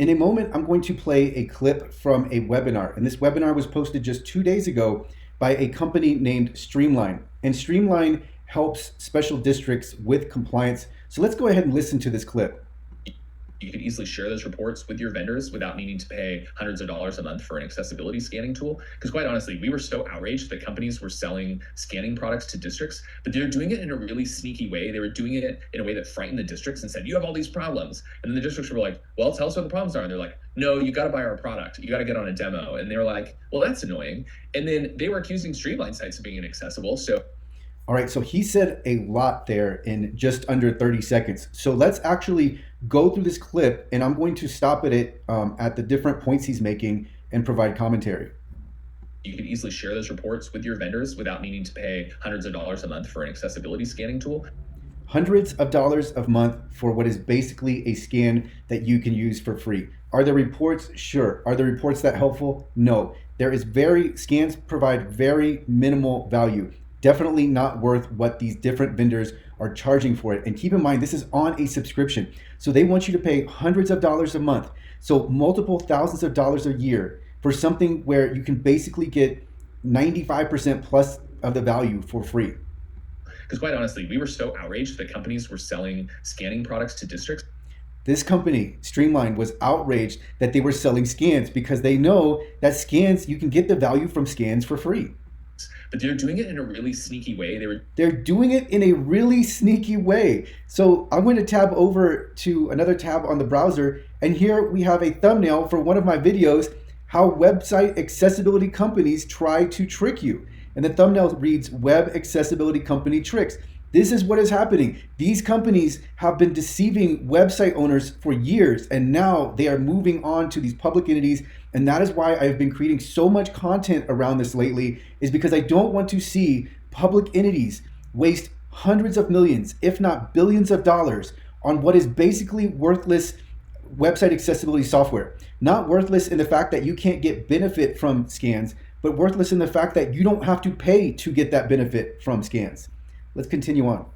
In a moment, I'm going to play a clip from a webinar. And this webinar was posted just 2 days ago by a company named Streamline. And Streamline helps special districts with compliance. So let's go ahead and listen to this clip. You could easily share those reports with your vendors without needing to pay hundreds of dollars a month for an accessibility scanning tool. Because quite honestly, we were so outraged that companies were selling scanning products to districts, but they're doing it in a really sneaky way. They were doing it in a way that frightened the districts and said, you have all these problems. And then the districts were like, well, tell us what the problems are. And they're like, no, you got to buy our product. You got to get on a demo. And they were like, well, that's annoying. And then they were accusing Streamline sites of being inaccessible. All right, so he said a lot there in just under 30 seconds. So let's actually go through this clip, and I'm going to stop at the different points he's making and provide commentary. You could easily share those reports with your vendors without needing to pay hundreds of dollars a month for an accessibility scanning tool. Hundreds of dollars a month for what is basically a scan that you can use for free. Are the reports? Sure. Are the reports that helpful? No. Scans provide very minimal value. Definitely not worth what these different vendors are charging for it. And keep in mind, this is on a subscription. So they want you to pay hundreds of dollars a month. So multiple thousands of dollars a year for something where you can basically get 95% plus of the value for free. Because quite honestly, we were so outraged that companies were selling scanning products to districts. This company, Streamline, was outraged that they were selling scans because they know that scans, you can get the value from scans for free. But they're doing it in a really sneaky way. They're doing it in a really sneaky way. So I'm going to tab over to another tab on the browser, and here we have a thumbnail for one of my videos, how website accessibility companies try to trick you. And the thumbnail reads, Web Accessibility Company Tricks. This is what is happening. These companies have been deceiving website owners for years, and now they are moving on to these public entities. And that is why I've been creating so much content around this lately, is because I don't want to see public entities waste hundreds of millions, if not billions of dollars on what is basically worthless website accessibility software. Not worthless in the fact that you can't get benefit from scans, but worthless in the fact that you don't have to pay to get that benefit from scans. Let's continue on.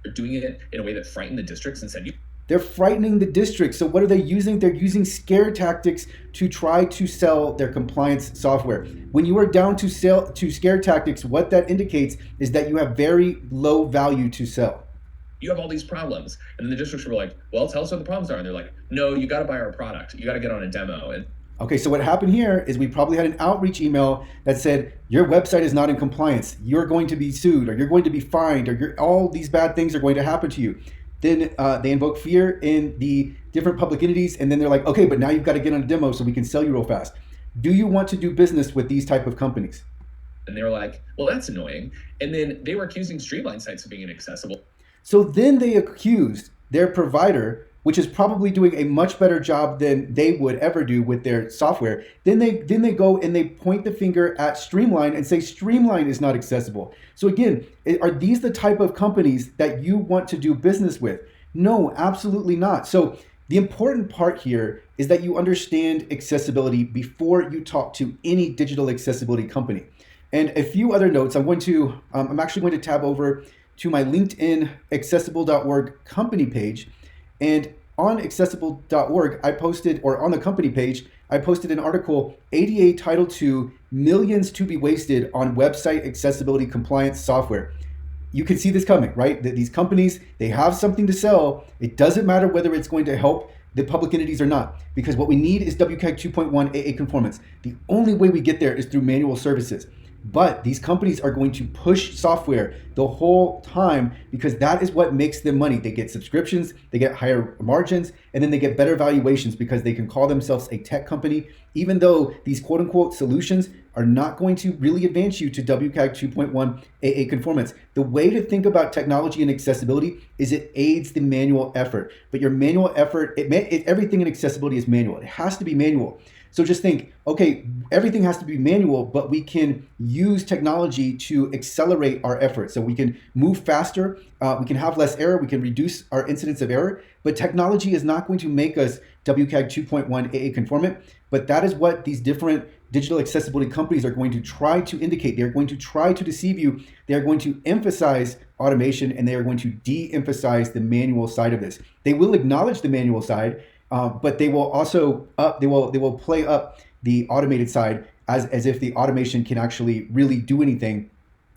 They're doing it in a way that frightened the districts and said, they're frightening the districts. So what are they using? They're using scare tactics to try to sell their compliance software. When you are down to scare tactics, what that indicates is that you have very low value to sell. You have all these problems. And then the districts were like, well, tell us what the problems are. And they're like, no, you got to buy our product. You got to get on a demo. And okay, so what happened here is we probably had an outreach email that said, your website is not in compliance. You're going to be sued, or you're going to be fined, or all these bad things are going to happen to you. Then they invoke fear in the different public entities, and then they're like, okay, but now you've got to get on a demo so we can sell you real fast. Do you want to do business with these type of companies? And they were like, well, that's annoying. And then they were accusing Streamline sites of being inaccessible. So then they accused their provider, which is probably doing a much better job than they would ever do with their software. Then they go and they point the finger at Streamline and say Streamline is not accessible. So again, are these the type of companies that you want to do business with? No, absolutely not. So the important part here is that you understand accessibility before you talk to any digital accessibility company. And a few other notes, I'm actually going to tab over to my LinkedIn accessible.org company page. And on accessible.org, on the company page, I posted an article, ADA Title II, Millions to be Wasted on Website Accessibility Compliance Software. You can see this coming, right? That these companies, they have something to sell. It doesn't matter whether it's going to help the public entities or not, because what we need is WCAG 2.1 AA conformance. The only way we get there is through manual services. But these companies are going to push software the whole time because that is what makes them money. They get subscriptions, they get higher margins, and then they get better valuations because they can call themselves a tech company, even though these quote unquote solutions are not going to really advance you to WCAG 2.1 AA conformance. The way to think about technology and accessibility is it aids the manual effort. But your manual effort, everything in accessibility is manual. It has to be manual. So just think, okay, everything has to be manual, but we can use technology to accelerate our efforts. So we can move faster, we can have less error, we can reduce our incidence of error, but technology is not going to make us WCAG 2.1 AA conformant, but that is what these different digital accessibility companies are going to try to indicate. They're going to try to deceive you. They're going to emphasize automation, and they are going to de-emphasize the manual side of this. They will acknowledge the manual side, but they will also they will play up the automated side as if the automation can actually really do anything.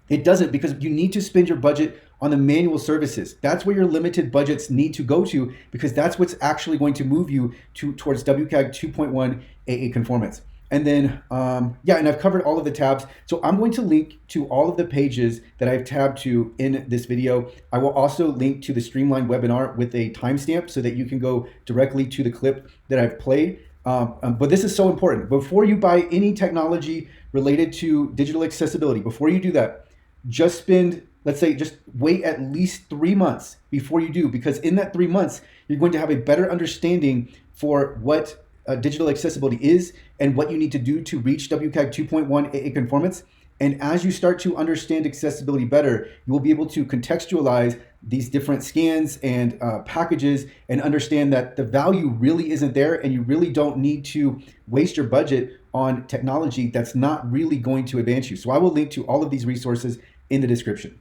It doesn't, because you need to spend your budget on the manual services. That's where your limited budgets need to go to, because that's what's actually going to move you towards WCAG 2.1 AA conformance. And then, and I've covered all of the tabs. So I'm going to link to all of the pages that I've tabbed to in this video. I will also link to the Streamline webinar with a timestamp so that you can go directly to the clip that I've played. But this is so important. Before you buy any technology related to digital accessibility, before you do that, just wait at least 3 months before you do, because in that 3 months, you're going to have a better understanding for what digital accessibility is and what you need to do to reach WCAG 2.1 AA conformance. And as you start to understand accessibility better, you will be able to contextualize these different scans and packages and understand that the value really isn't there, and you really don't need to waste your budget on technology that's not really going to advance you. So I will link to all of these resources in the description.